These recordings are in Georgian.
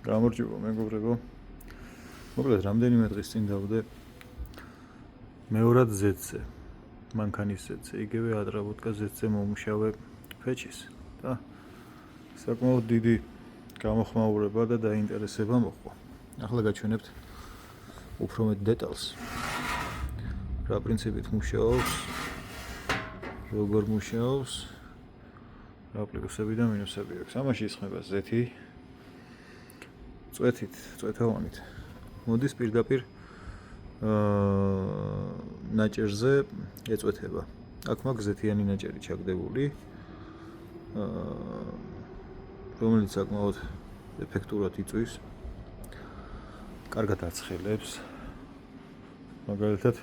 გამარჯობა მეგობრებო. მოკლედ რამდენიმე დღის წინ დავდე მეორად ზეთზე. მანქანის ზეთზე, იგივე ატრაბუტკა ზეთზე მომუშავე ფეჩის და საკმაოდ დიდი გამოხმაურება და დაინტერესება მოყვა. ახლა გაჩვენებთ უფრო მეტ დეტალს. რა პრინციპით მუშაობს, როგორ მუშაობს, რა პლუსები და მინუსები აქვს. ამაში ისხმება ზეთი წვეთოვანით. მოდის პირდაპირ ნაჭერზე ეწვეთება. აქ მაქვს ზეთიანი ნაჭერი ჩაგდებული, რომელიც საკმაოდ ეფექტურად იწვის. კარგად აცხელებს. მაგალითად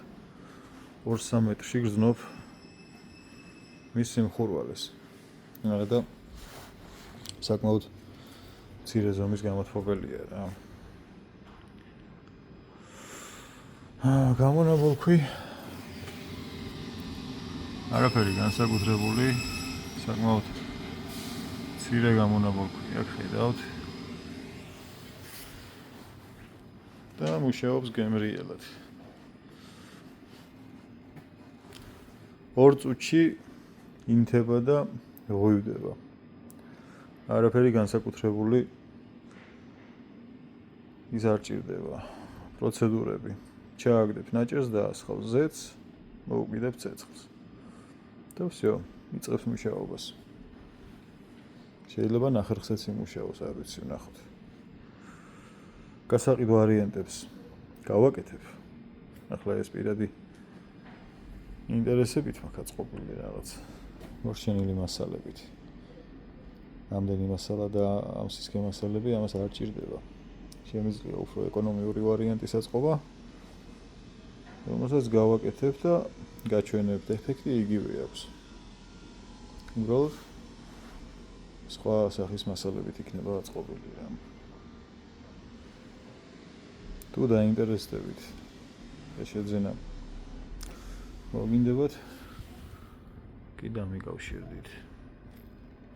2-3 მეტრში გრძნობ მის სიმხურვალეს. და საკმაოდ მცირე ზომის გამოთბობელია რა. გამონაბოლქვი არაფერი განსაკუთრებული, საკმაოდ მცირე გამონაბოლქვი აქ ხედავთ და მუშაობს გემრიელად. 2 წუთში ინთება და ღვივდება. არაფერი განსაკუთრებული ის არ ჭირდება. პროცედურები. ჩააგდებ ნაჭერს და ასხავ ზეთს, მოუკიდებ ცეცხლს. და всё, იწყებს მუშაობას. შეიძლება ნახერხსაც იმუშაოს, არ ვიცი, ვნახოთ. გასაყიდ ვარიანტებს გავაკეთებ. ახლა ეს პირადი ინტერესებით მაქვს აწყობილი რაღაც მორჩენილი მასალებით. ამდენი მასალა და ამ სისქე მასალები ამას არ ჭირდება. შემიძლია უფრო ეკონომიური ვარიანტის აწყობა, რომელსაც გავაკეთებ და გაჩვენებთ, ეფექტი იგივე აქვს. უბრალოდ სხვა სახის მასალებით იქნება აწყობილი რა. თუ დაინტერესდებით, შეძენა მოგინდებათ, კი დამიკავშირდით.